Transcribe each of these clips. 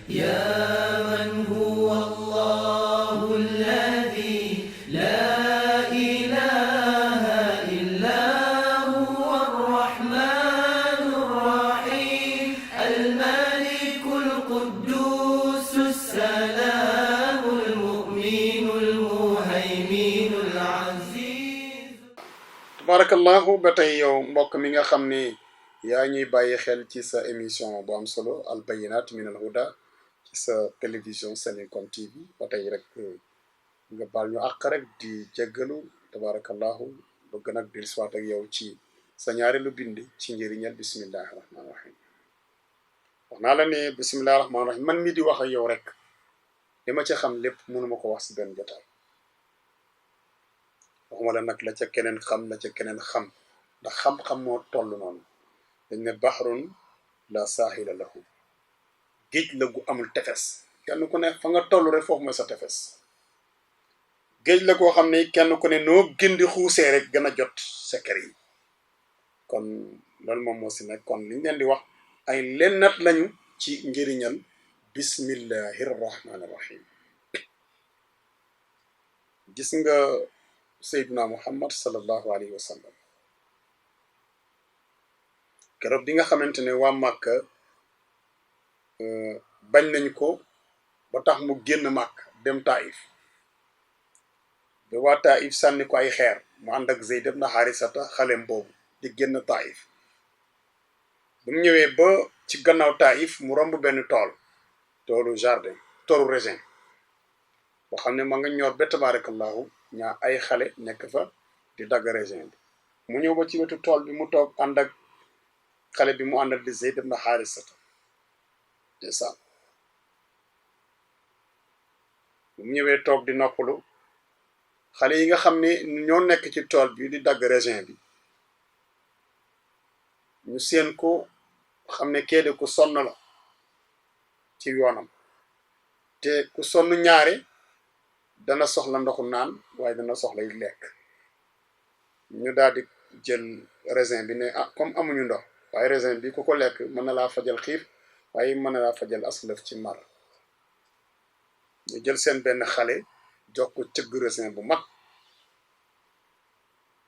يا من هو الله الذي لا إله إلا هو الرحمن الرحيم الملك القدوس السلام المؤمن المهيمن العزيز. tabarakallahu ba tey yow mbokk mi nga xam ni yaa ñuy bàyyi xel ci sa émission bu am solo al bayinat min al huda ci sa télévision Senencom TV ba tey rek nga baal ñu àq rek di jéggalu tabarakallahu bëgg nag di soit ak yow ci sa ñaareelu bind ci njëriñal bismillahi rahmaani rahim wax naa la ne bismillahi rahmaani rahim man mi di wax ak yow rek li ma ci xam lépp mënuma ko wax si benn jotaay waxuma la nag la ca keneen xam la ca keneen xam ndax xam-xam moo toll noonu dañ ne bahrun la saahila lahu géej la gu amul tefes kenn ku ne fa nga toll rek foofu mooy sa tefes géej la koo xam ne kenn ku ne noo gën di xuusee rek gën a jot secret yi kon loolu moom moo si nekk kon liñ leen di wax ay lennat lañu ci njëriñal bismillahi rahmaani rahim gis nga Seydina Muhammad sallallahu alayhi wa sallam keroog bi nga xamante ne waa Màkka bañ nañ ko ba tax mu génn Màkka dem Taif ba waa Taif sànni ko ay xeer mu ànd ak Zeyd ibn Harisata xalem boobu di génn Taif bu mu ñëwee ba ci gannaaw Taif mu romb benn toolu jardin toolu raisin boo xam ne ma nga ñor ba tabarakallahu ñaa ay xale nekk fa di dagg raisin bi mu ñëw ba ci wetu tool bi mu toog ànd ak xale bi mu àndal di Zeyd ibn Harisata ndeysaan bu mu ñëwee toog di noppalu xale yi nga xam ne ñoo nekk ci tool bi di dagg raisin bi ñu seen ko xam ne kee de ku sonn la ci yoonam te ku sonn ñaare dana soxla ndoxu naan waaye dana soxla yu lekk ñu daal di jël raisin bi ne ah comme amuñu ndox waaye raisin bi ku ko lekk mën na laa fajal xiif waaye mën na laa fajal aslëf ci mar ñu jël seen benn xale jox ko cëgg raisin bu mag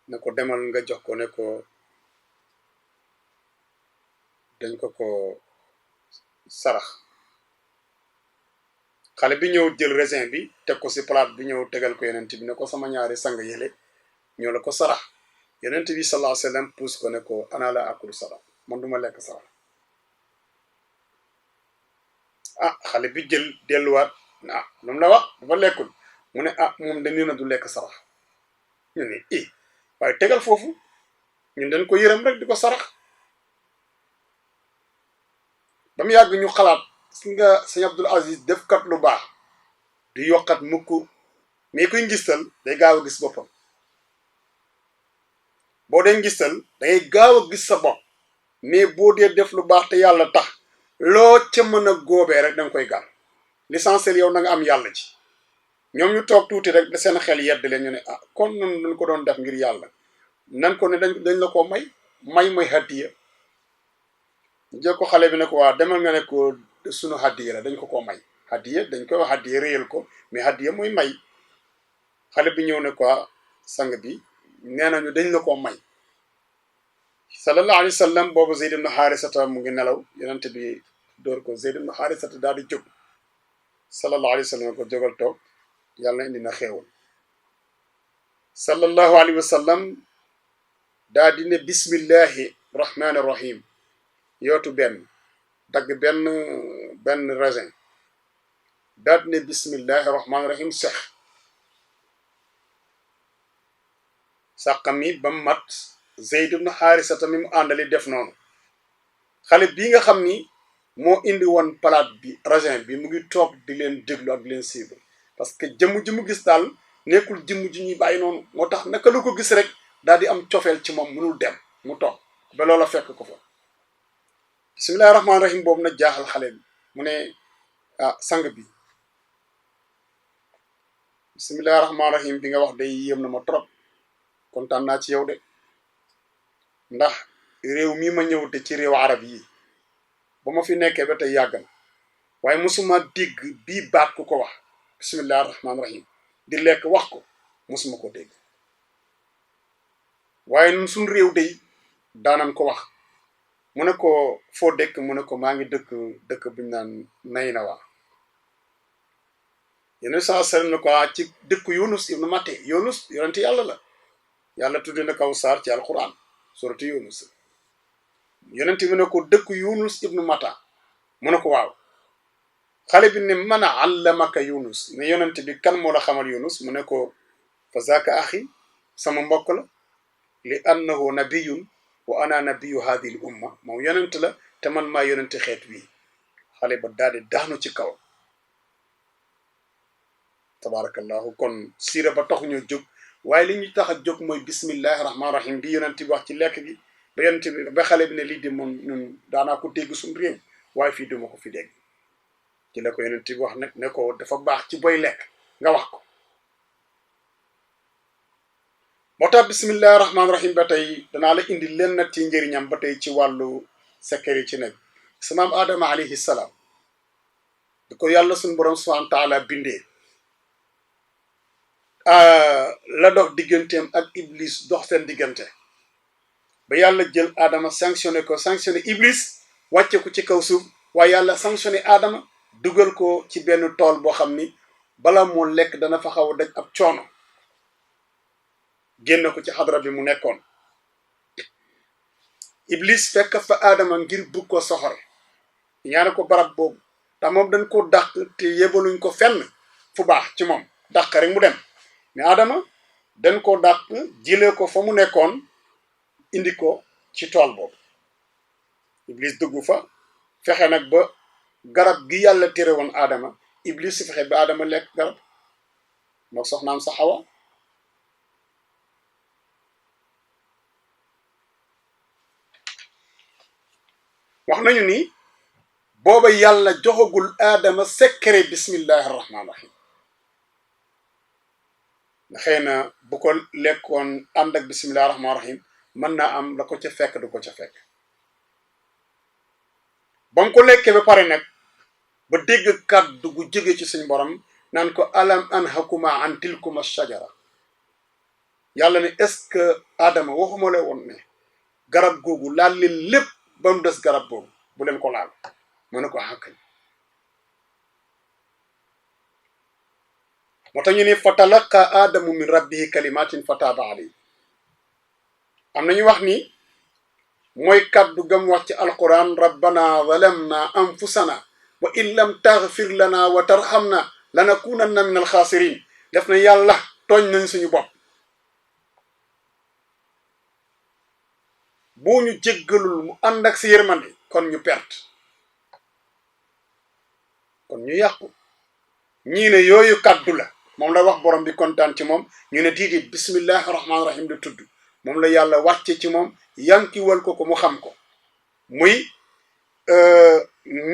ne ko demal nga jox ko ne ko dañ ko sarax xale bi ñëw jël raisin bi teg ko si palaat bi ñëw tegal ko yonent bi ne ko sama ñaari sang yële ñoo la ko sarax yonent bi sallallahu alayhi wa sallam puus ko ne ko ana la akulu sarax man duma lekk sarax ah xale bi jël delluwaat ah lu mu la wax dafa lekkul mu ne ah moom dañu na du lekk sarax ñu ne waaye tegal foofu ñun dañ ko yërëm rek di ko sarax ba mu yàgg ñu xalaat si nga sëñ Abdul Aziz def kat lu baax du yokkat mukk mais kuy ngistal day gaaw a gis boppam boo dee ngistal dangay gaaw a gis sa bopp mais boo dee def lu baax te yàlla tax loo ca mën a góobee rek danga koy gàll l'essentiel yow na nga am yàlla ci ñoom ñu toog tuuti rek da seen xel yedd leen ñu ne ah kon nan dañ ko doon def ngir yàlla nan ko ne dañ la ko may mooy hadiya jël ko xale bi ne ko waa demal nga ne ko sunu hadiya la dañ ko may hadiya dañ koy wax hadiya réyal ko mais hadiya mooy may xale bi ñëw ne ko sang bi nee nañu dañ la ko may sallallahu alayhi wa sallam boobu Zeyd ibn Harisata mu ngi nelaw yonent bi door ko Zeyd ibn Harisata daal di jóg sallallahu alayhi wa sallam ko jógal toog yàlla indi na xéewal sallallahu alayhi wa sallam daal di ne bismillahi rahmaani rahim yootu benn dagg benn raisin daal di ne bismillahi rahmaani rahim sàqam mi ba mu mat Zeyd ibn Harisata mi mu àndali def noonu xale bii nga xam ni moo indi woon palaat bi raisin bi mu ngi toog di leen déglu ak di leen suivre parce que jëmm ji mu gis daal nekkul jëmm ji ñuy bàyyi noonu moo tax naka lu ko gis rek daal di am cofeel ci moom mënul dem mu toog ba loola fekk ko fa bismillahi rahmaani rahim boobu nag jaaxal xale bi mu ne ah sang bi bismillahi rahmaani rahim bi nga wax day yéem na ma trop kontaan naa ci yow de ndax réew mii ma ñëw te ci réew arab yi ba ma fi nekkee ba tey yàgg na waaye musuma dégg bii baat ku ko wax bismillahi rahmaani rahim di lekk wax ko musuma ko dégg waaye nun suñ réew day daanan ko wax mu ne ko foo dëkk mu ne ko maa ngi dëkk buñ naan nay na waa yeneen saa sal ne ko ci dëkk Yunus ibnu Matte Yunus yonent yàlla la yàlla tudde na kaw saar ci alquran suratu Yunus yonent bi ne ko dëkk Yunus ibnu Matta mu ne ko waaw xale bi ne man allamaka Yunus ne yonent bi kan moo la xamal Yunus mu ne ko fa zaaka axi sama mbokk la li annahu nabiyun wa ana nabiyu hadihi l umma moom yonent la te man maa yonente xeet wi xale ba daal di daanu ci kaw tabarakallahu kon siira ba taxu ñoo jóg waaye li ñu tax a jóg mooy bismillahi rahmaani rahim bi yonent bi wax ci lekk gi ba yonent bi ba xale bi ne lii di moom ñun daanaa ko dégg suñu réew waaye fii duma ko fi dégg ci la ko yonent bi wax nag ne ko dafa baax ci boy lekk nga wax ko moo tax bismillahi rahmaani rahim ba tey danaa la indi len nag ci njëriñam ba tey ci wàllu sekkeri ci nekk sa maam Adama alayhi salaam di ko yàlla suñu borom subhanahu wa taala bindee la dox digganteem ak iblis dox seen diggante ba yàlla jël Adama sanctionné iblis wàcce ko ci kaw suuf waaye yàlla sanctionné Adama dugal ko ci benn tool boo xam ni bala moo lekk dana fa xaw a daj ab coono génn ko ci xadra bi mu nekkoon iblis fekk fa Adama ngir bugg ko soxore ñaane ko barab boobu ndax moom dañ ko dàq te yebaluñ ko fenn fu baax ci moom dàq rek mu dem mais Adama dañ ko dàq jëlee ko fa mu nekkoon indi ko ci tool boobu iblis dugg fa fexe nag ba garab gi yàlla tere woon Adama iblis si fexe ba Adama lekk garab mook soxnaam sa Hawa wax nañu ni booba yàlla joxagul Adama secret bismillahi rahmaani rahim xëy na bu ko lekkoon ànd ak bismillahi rahmaani rahim mën naa am la ko ca fekk du ko ca fekk ba mu ko lekkee ba pare nag ba dégg kàddu gu jóge ci suñ borom naan ko alam anhakuma an tilkuma shajara yàlla ne est-ce que Adama waxuma la woon ne garab googu laal leen lépp ba mu des garab boobu bu leen ko laal mu ne ko xàkkañ moo tax ñu ne fa talaqa Adamu min rabbihi kalimatin fa taaba alayhi am nañu wax ni mooy kàddu gam wax ci alquran rabbana zalamna anfusana wa in lam taghfir lana wa tarhamna lanakunanna min alxaasirin def na yàlla tooñ nañ suñu bopp boo ñu jéggalul mu ànd ak si yërmande kon ñu perte kon ñu yàqu ñii ne yooyu kàddu la moom la wax borom bi kontaan ci moom ñu ne diidi bismillahi rahmaani rahim di tudd moom la yàlla wàcce ci moom yankiwal ko mu xam ko muy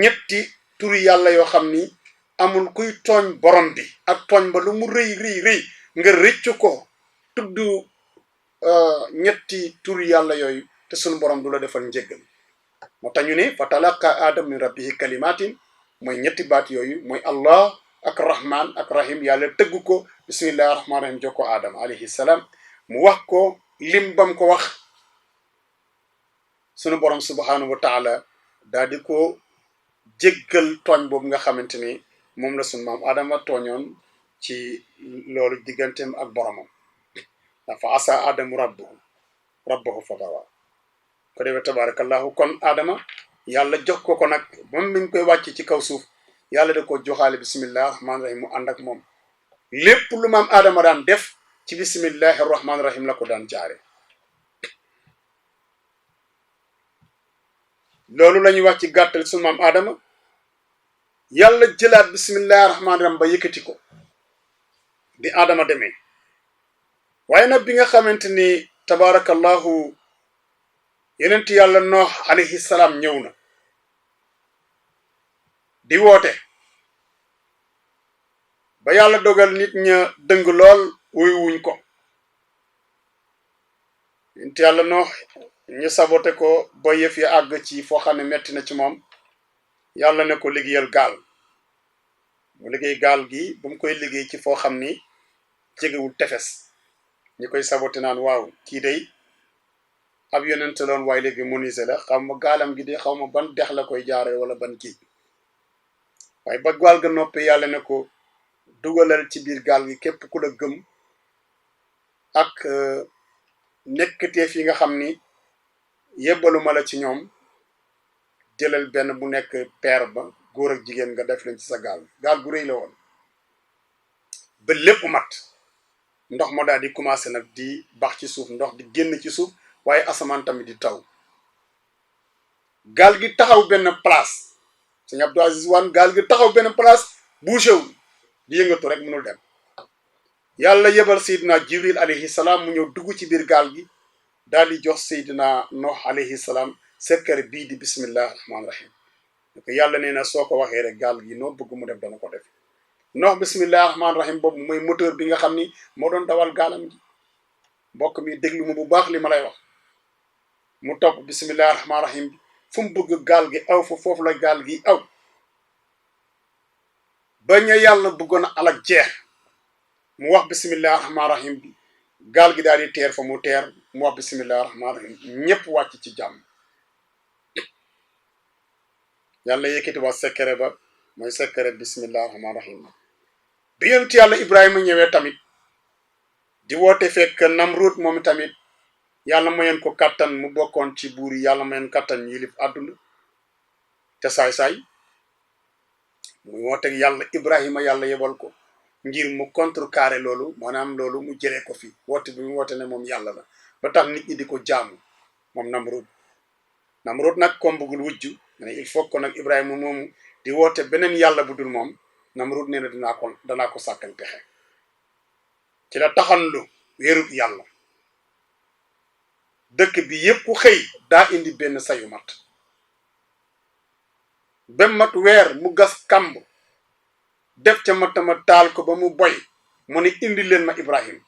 ñetti turi yàlla yoo xam ni amul kuy tooñ borom bi ak tooñ ba lu mu rëy nga rëccu ko tudd ñetti turi yàlla yooyu te sunu borom du la defal njéggal moo tax ñu ne fa talaqa adam min rabbihi kalimatin mooy ñetti baat yooyu mooy allah ak rahman ak rahim yàlla tëgg ko bismillahi rahmaani rahim jox ko Adama alayhi salaam mu wax ko lim bam ko wax sunu borom subhanahu wa taala daal di ko jéggal tooñ boobu nga xamante ni moom la sunu maam Adama tooñoon ci loolu digganteem ak boromam fa asa adamu rabbahu fa gawa ko defee tabarakallahu kon Adama yàlla jox ko nag moom mi ngi koy wàcc ci kaw suuf yàlla da ko joxaale bismillahi rahmaani rahim mu ànd ak moom lépp lu maam Adama daan def ci bismillahi rahmaani rahim la ko daan jaare loolu la ñuy wax ci gàttal sunu maam Adama yàlla jëlaat bismillahi rahmaani rahim ba yëkkati ko bi Adama demee waaye nag bi nga xamante ni tabarakallahu yenent yàlla Noox alayhi salaam ñëw na di woote ba yàlla dogal nit ña dëng lool wuy wuñ ko yenent yàlla Noox ñu sabote ko ba yëf ya àgg ci foo xam ne metti na ci moom yàlla ne ko liggéeyal gaal mu liggéey gaal gi bu mu koy liggéey ci foo xam ni jegewul tefes ñi koy saboté naan waaw kii day ab yonent loon waaye léegi menuisier la xaw ma gaalam gi de xaw ma ban dex la koy jaare wala ban kii waaye ba gaal ga noppi yàlla ne ko dugalal ci biir gaal gi képp ku la gëm ak nekkteef yi nga xam ni yebbaluma la ci ñoom jëlal benn bu nekk peer ba góor ak jigéen nga def leen ci sa gaal gaal gu rëy la woon ba lépp mat ndox ma daal di commencé nag di bax ci suuf ndox di génn ci suuf waaye asamaan tamit di taw gaal gi taxaw benn place sëñ Abdou Aziz Wane gaal gi taxaw benn place bougé wu di yëngatu rek mënul dem yàlla yebal Seydina Jibril alayhi salaam mu ñëw dugg ci biir gaal gi daal di jox Seydina Nuh alayhi salaam sekkare bii di bismillah rahmaani rahim ko yàlla nee na soo ko waxee rek gaal gi noo bëgg mu def dana ko def Nuh bismillah rahmaani rahim boobu mooy moteur bi nga xam ni moo doon dawal gaalam gi mbokk mi déglu ma bu baax li ma lay wax mu topp bismillah rahmaani rahim bi fu mu bëgg gaal gi aw fa foofu la gaal gi aw ba ña yàlla bëggoon a alak jeex mu wax bismillah rahmaani rahim bi gaal gi daal di teer fa mu teer mu wax bismillah rahmaani rahim ñëpp wàcc ci jàmm yàlla yëkkati wax sekkere ba mooy sekkere bismillah rahmaani rahim bi yonent yàlla Ibrahima ñëwee tamit di woote fekk Namrud moom tamit yàlla mayoon ko kattan mu bokkoon ci buur yi yàlla mayoon kattan yilif àdduna te saay-saay muy woote yàlla Ibrahima yàlla yebal ko ngir mu contrecarrer loolu maanaam loolu mu jëlee ko fi woote bi mu woote ne moom yàlla la ba tax nit ñi di ko jaamu moom Namrud nag comme bëggul wujju ne il faut que nag Ibrahima moomu di woote beneen yàlla bu dul moom Namrud nee na danaa ko sàkkal pexe ci la taxanlu wéerut yàlla dëkk bi yépp ku xëy daa indi benn sayu mat ba mat weer mu gas kamb def ca matama taal ko ba mu boy mu ne indi leen ma Ibrahim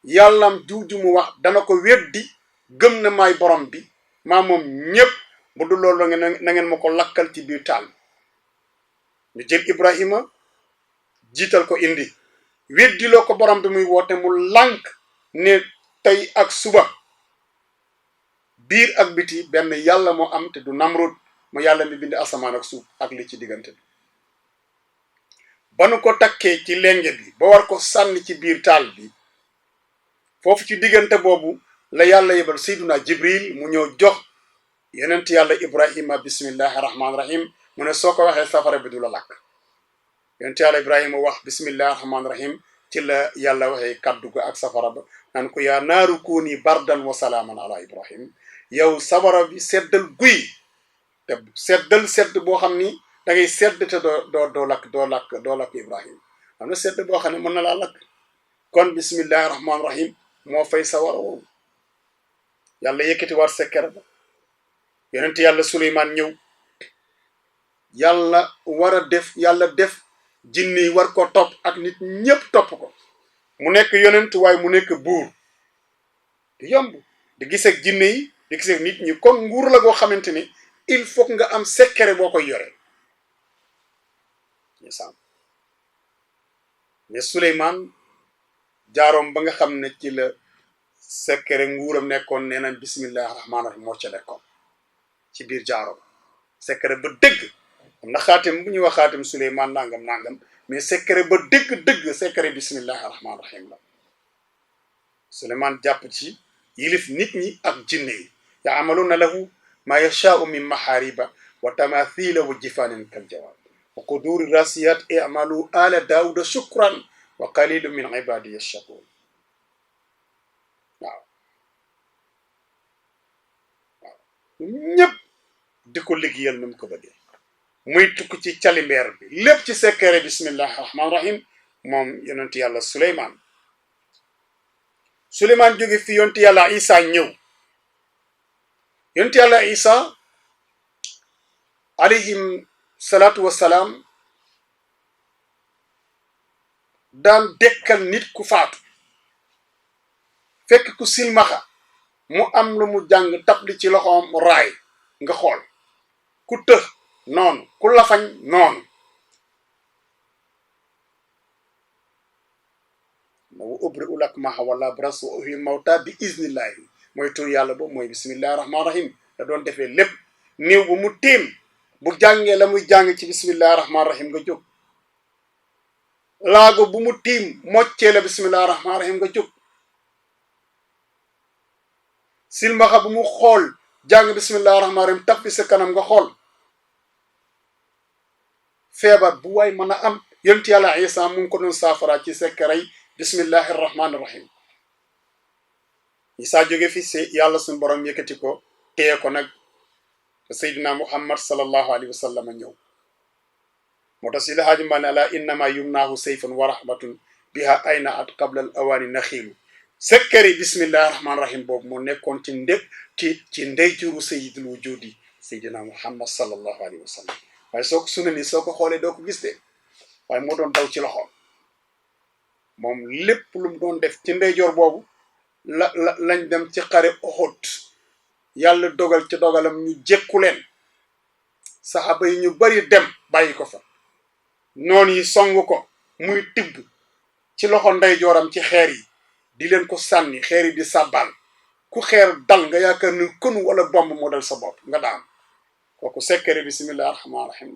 yàllam juuju mu wax dana ko weddi gëm na maay borom bi maa moom ñépp bu du loolu na ngeen ma ko lakkal ci biir taal ñu jël Ibrahima jiital ko indi weddiloo ko borom bi muy woote mu lànk ne tey ak suba biir ak biti benn yàlla moo am te du Namrud mu yàlla mi bind asamaan ak suuf ak li ci diggante bi ba nu ko takkee ci lenge bi ba war ko sànni ci biir taal bi foofu ci diggante boobu la yàlla yebal Seydina Jibril mu ñëw jox yonent yàlla Ibrahima bismillahi rahmaani rahim mu ne soo ko waxee safara bi du la lakk yonent yàlla Ibrahima wax bismillahi rahmaani rahim ci la yàlla waxee kaddu ga ak safara ba naan ko yaa naaru kuuni bardan wa salaaman ala Ibrahim yow safara bi seddal guy te seddal sedd boo xam ni da ngay sedd te doo lakk Ibrahim am na sedd boo xam ne mën na laa lakk kon bismillahi rahmaani rahim moo fay sawara woowu yàlla yëkkati war sekkere ba yonent yàlla Suleymaan ñëw yàlla def jinne yi war ko topp ak nit ñépp topp ko mu nekk yonent waaye mu nekk buur di yomb di gis ak jinne yi di gis ak nit ñi kon nguur la goo xamante ni il faut nga am secret boo koy yore mais Suleymaan jaaroom ba nga xam ne ci la secret nguuram nekkoon nee nañ bismillahi rahmaani rahim moo ca nekkoon ci biir jaaroom secret ba dëgg am na xaatim bu ñuy wax xaatim Suleymaan nangam mais secret ba dëgg secret bismillahi rahmaani rahim la Suleymaan jàpp ci yilif nit ñi ak jinne yi yaamaluuna lahu ma yashaau min mahariba wa tamathila wa jifaanin kal jawaab wa quduri rasiyat i'malu ala daawuda shukran wa qalilu min ibadiya shakur waaw ñëpp di ko liggéeyal nu mu ko bëggee muy tukk ci calimbeer bi lépp ci secret bismillahi rahmaani rahim moom yonent yàlla Suleymaan jóge fi yonent yàlla Isa ñëw yonent yàlla Isa alayhim salaatu wassalaam daan dekkal nit ku faatu fekk ku silmaxa mu am lu mu jàng tabli ci loxoom raay nga xool ku tëx noonu ku lafañ noonu ubri'u lakmaha wala bras wa uhyi mawta bi iznillahi mooy tur yàlla boobu mooy bismillahi rahmaani rahim da doon defee lépp. néew bu mu tiim bu jàngee la muy jàng ci bismillahi rahmaani rahim nga jóg. laago bu mu tiim moccee la bismillahi rahmaani rahim nga jóg. silmaxa bu mu xool jàng bismillahi rahmaani rahim tappi sa kanam nga xool. feebar bu waay mën a am yonent yàlla Isa mu ngi ko doon saafara ci sekkaray bismillahi rahmaani rahim. Isa jóge fi si yàlla suñu borom yëkkati ko téye ko nag Seydina Muhammad sallallahu alayhi wa sallam ñëw. moo tax si la Haaji Maalik ala innama yumnaahu sayfun wa rahmatun biha ayna at qabla al awaani naxiilu sekkari bismillahi rahmaani rahim boobu moo nekkoon ci ndeyjuru sayyidul wujudi Seydina Muhammad sallallahu alayhi wa sallam. waaye soo ko suna ni soo ko xoolee doo ko gis de waaye moo doon daw ci loxoom moom lépp lu mu doon def ci ndeyjoor boobu lañ dem ci xare Uhud yàlla dogal ci dogalam ñu jekku leen saxaaba yi ñu bari dem bàyyi ko fa noon yi songu ko muy tibb ci loxo ndeyjooram ci xeer yi di leen ko sànni xeer yi di sàbbal ku xeer dal nga yaakaar ni kënu wala bomb moo dal sa bopp nga daan kooku sekkere bismillahi rahmaani rahim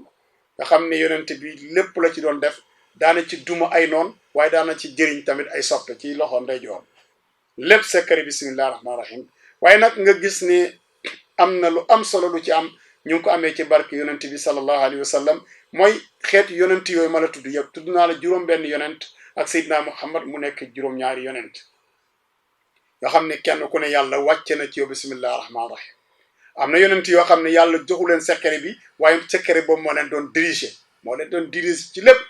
nga xam ne yonent bi lépp la ci doon def daana ci duma ay noon waaye daana ci jëriñ tamit ay soppe ci loxo ndeyjoor lépp sekkere bismillahi rahmaani rahim. waaye nag nga gis ne am na lu am solo lu ci am ñu ngi ko amee ci barke yonent bi sallallahu alayhi wa sallam mooy xeetu yonent yooyu ma la tudd yëpp tudd naa la juróom-benn yonent ak Seydina Muhammad mu nekk juróom-ñaari yonent nga xam ne kenn ku ne yàlla wàcce na ci yow bismillahi rahmaani rahim. am na yonent yoo xam ne yàlla joxu leen secret bi waaye secret boobu moo leen doon diriger ci lépp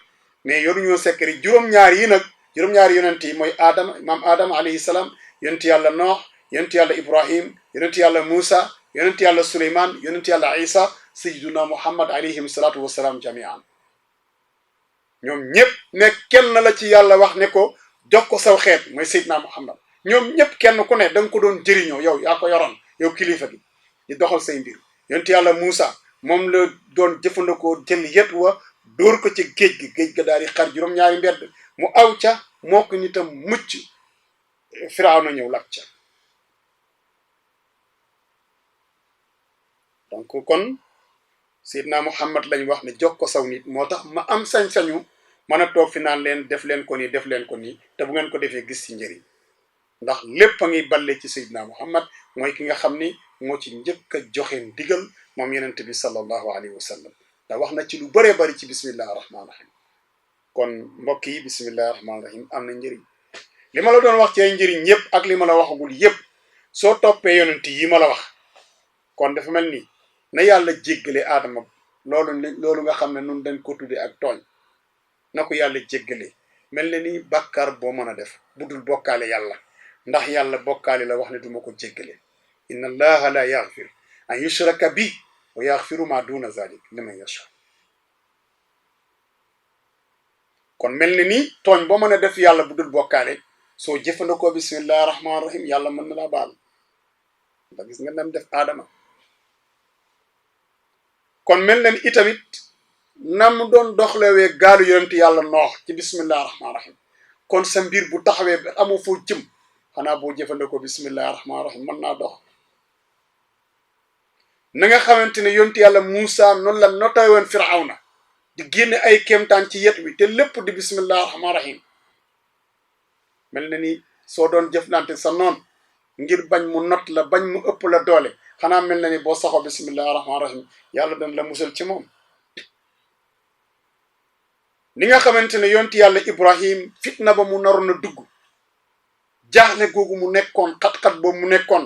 mais yoruñoo secret juróom-ñaar yi nag juróom-ñaari yonent yi mooy maam Adama alayhi salaam yonent yàlla Noox yonent yàlla Ibrahim yonent yàlla Moussa yonent yàlla Suleymaan yonent yàlla Isa sayyiduna Muhammad alayhim salaatu wasalaam jamian ñoom ñëpp ne kenn la ci yàlla wax ne ko jox ko saw xeet mooy sayyiduna Muhammad ñoom ñëpp kenn ku ne da nga ko doon jëriñoo yow yaa ko yoroon yow kilifa gi di doxal say mbir. yonent yàlla Moussa moom la doon jëfandikoo jël yet wa dóor ko ci géej ga daal di xar juróom-ñaari mbedd mu aw ca moo ko nitam mucc Firawna ñëw lak ca. donc kon Seydina Muhammad lañ wax ne jox ko saw nit moo tax ma am sañ-sañu mën a toog fi naan leen def leen ko nii def leen ko nii te bu ngeen ko defee gis ci njëriñ ndax lépp a ngi balle ci Seydina Muhammad mooy ki nga xam ni moo ci njëkk a joxe ndigal moom yenent bi sallallahu alayhi wa sallam da wax na ci lu bëree bëri ci bismillahi rahmaani rahim. kon mbokk yi bismillahi rahmaani rahim am na njëriñ li ma la doon wax ci ay njëriñ yëpp ak li ma la waxagul yëpp soo toppee yonent yi ma la wax kon dafa mel ni na yàlla jéggale aadama loolu nga xam ne nun dañ ko tudde ak tooñ na ko yàlla jéggale mel na ni bàkkaar boo mën a def bu dul bokkaale yàlla ndax yàlla bokkaale la wax ne duma ko jéggale inna allaha la yaghfir an yushraka bi wa yaghfiru ma duna zalik liman yasha. kon mel na ni tooñ boo mën a def yàlla bu dul bokkaale soo jëfandikoo bismillahi rahmaani rahim yàlla mën na laa baal ndax gis nga nam def aadama. kon mel na ni itamit nam doon doxlewee gaalu yonent yàlla noox ci bismillahi rahmaani rahim kon sa mbir bu taxawee ba amoo foo jëm xanaa boo jëfandikoo bismillahi rahmaani rahim mën naa dox. na nga xamante ne yonent yàlla Moussa noonu la notay woon Firawna di génne ay kéemtaan ci yet wi te lépp di bismillahi rahmaani rahim mel na ni soo doon jëflante sa noon ngir bañ mu not la bañ mu ëpp la doole xanaa mel na ni boo saxoo bismillahi rahmaani rahim yàlla dañ la musal ci moom. ni nga xamante ne yonent yàlla Ibrahim fitna ba mu naroon a dugg jaaxle googu mu nekkoon xat-xat boobu mu nekkoon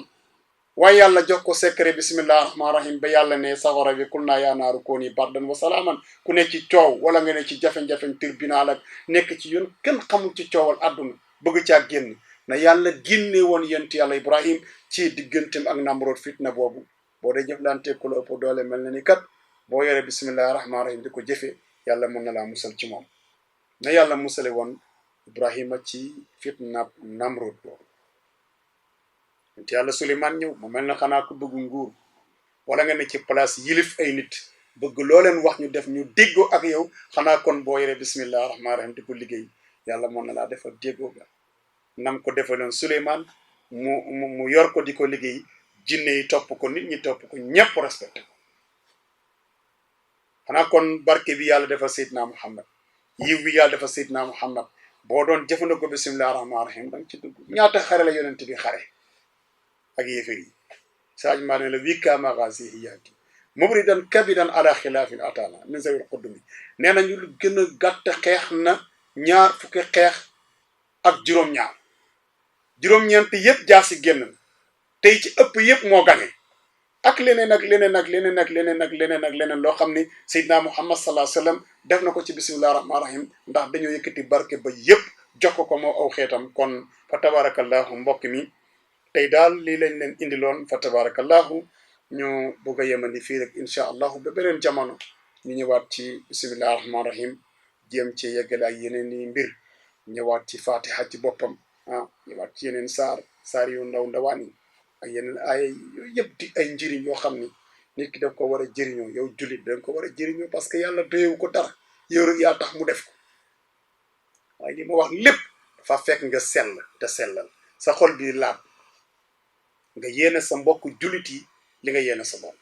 waaye yàlla jox ko secret bismillahi rahmaani rahim ba yàlla ne safara bi kul naa yaa naaru kooni bardan wa salaaman ku ne ci coow wala nga ne ci jafe-jafe tribunal ak nekk ci yoon kenn xamul ci coowal àdduna bëgg caa génn na yàlla génne woon yonent yàlla Ibrahim ci digganteem ak Namrood fitna boobu boo dee jëflante ku la ëpp doole mel na ni kat boo yore bismillahi rahmaani rahim di ko jëfee yàlla mën na laa musal ci moom na yàlla musale woon Ibrahima ci fitna Namrood boobu. yonent yàlla Suleymaan ñëw mu mel na xanaa ko bëgg nguur wala nga ne ci place yilif ay nit bëgg loo leen wax ñu def ñu déggoo ak yow xanaa kon boo yore bismillahi rahmaani rahim di ko liggéey yàlla mën na laa defal déggoo ga nam ko defaloon Suleymaan mu yor ko di ko liggéey jinne yi topp ko nit ñi topp ko ñépp respecté ko xanaa kon barke bi yàlla dafa Seydina Muhammad yiw bi yàlla dafa Seydina Muhammad boo doon jëfandikoo bismillahi rahmaani rahim danga ci dugg ñaata xare la yonent bi xare ak yéefar yi saaj maa ne la wikka magazi hiyaaki mubridan kabidan ala xilaafin atana min zawil xuddumi nee na ñu lu gën a gàtt xeex na ñaar fukki xeex ak juróom-ñaar juróom-ñeent yëpp jaasi génn tey ci ëpp yëpp moo gañe ak leneen ak leneen ak leneen ak leneen ak leneen ak leneen loo xam ni Seydina Muhammad sallallahu alayhi wa sallam def na ko ci bismillahi rahmaani rahim ndax dañoo yëkkati barke ba yëpp jox ko moo aw xeetam kon fa tabarakallahu mbokk mi tey daal lii lañ leen indiloon fa tabarakallahu ñu bëgg a yemandi fii rek incha allahu ba beneen jamono ñu ñëwaat ci bismillahi rahmaani rahim jéem ci yeggale ak yeneen i mbir ñëwaat ci fatiha ci boppam ñëwaat ci yeneen saar yu ndaw ndawaan yi ak yeneen ay yooyu yëpp di ay njëriñ yoo xam ni nit ki daf ko war a jëriñoo yow jullit danga ko war a jëriñoo parce que yàlla doyewu ko dara yow rek yaa tax mu def ko waaye li ma wax lépp dafa fekk nga sell te sellal sa xol bi laab nga yéene sa mbokk jullit yi li nga yéene sa bopp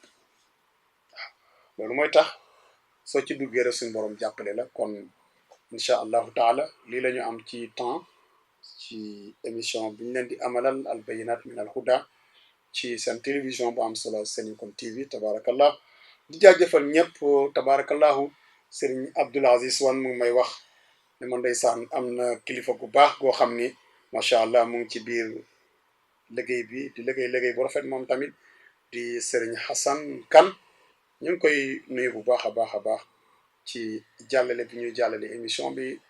waaw loolu mooy tax soo ci duggee rek suñu borom jàppale la kon incha allahu taala lii la ñu am ci temps ci émission bi ñu leen di amalal al bayinat min al huda ci seen télévision bu am solo Seninkom TV tabarakallah di jaajëfal ñëpp tabarakallahu Serigne Abdoul Aziz Wane mu ngi may wax ne man ndeysaan am na kilifa gu baax goo xam ni macha allah mu ngi ci biir liggéey bi di liggéey bu rafet moom tamit di Serigne Hassan Kane ñu ngi koy nuyu bu baax a baax a baax ci jàllale bi ñuy jàllale émission bi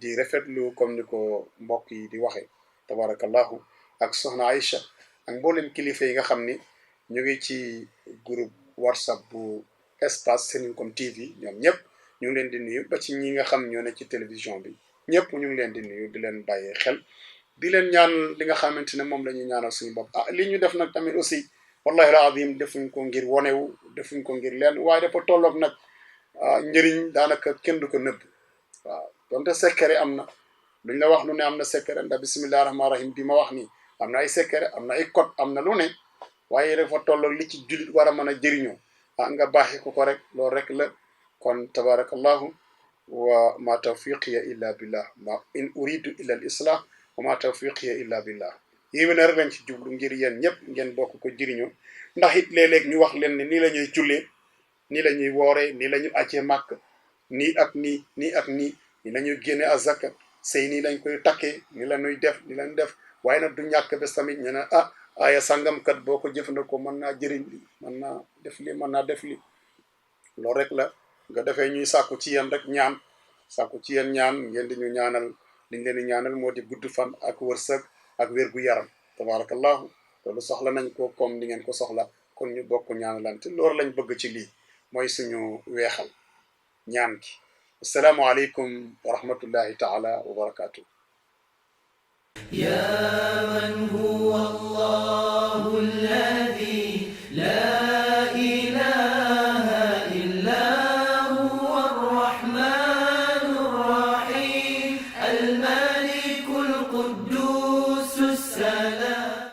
di rafetlu comme ni ko mbokk yi di waxe tabarakallahu ak soxna Aïcha ak mboolem kilifa yi nga xam ni ñu ngi ci groupe WhatsApp bu espace Seninkom TV ñoom ñëpp ñu ngi leen di nuyu ba ci ñi nga xam ñoo ne ci télévision bi ñëpp ñu ngi leen di nuyu di leen bàyyee xel di leen ñaan li nga xamante ne moom la ñuy ñaanal suñu bopp li ñu def nag tamit aussi wallahi alazim defuñ ko ngir wonewu defuñ ko ngir leen waaye dafa tolloog nag njëriñ daanaka kenn du ko nëbb waaw donte secret am na luñ la wax lu ne am na secret ndax bismillahi rahmaani rahim bi ma wax nii am na ay secret am na ay code am na lu ne waaye dafa tolloog li ci jullit war a mën a jëriñoo nga baaxee ko rek loolu rek la kon tabarakallahu wa ma tawfiqiya illa billah ma in uridu illa al islah wa ma tawfiqiya illa billah yéwé na rek lañ ci jublu ngir yéen ñëpp ngeen bokk ko jëriñoo ndax it léeg-léeg ñu wax leen ne nii la ñuy jullee nii la ñuy wooree nii la ñu acee màkk nii ak nii nii ak nii nii la ñuy génne azaka sëy nii lañ koy takkee nii la ñuy def nii lañ def waaye nag du ñàkk bés tamit ñu ne aya sàngamkat boo ko jëfandikoo mën naa jëriñ li mën naa def li mën naa def li loolu rek la nga defee ñuy sàkku ci yéen rek ñaan sàkku ci yéen ñaan ngeen di ñu ñaanal liñ leen di ñaanal moo di gudd fan ak wërsëg ak wér gu yaram tabarakallahu loolu soxla nañ ko comme ni ngeen ko soxla kon ñu bokk ñaanalante loolu lañ bëgg ci lii mooy suñu weexal ñaan gi assalaamu aleykum wa rahmatullahi taala wa barakatuh ya man huwa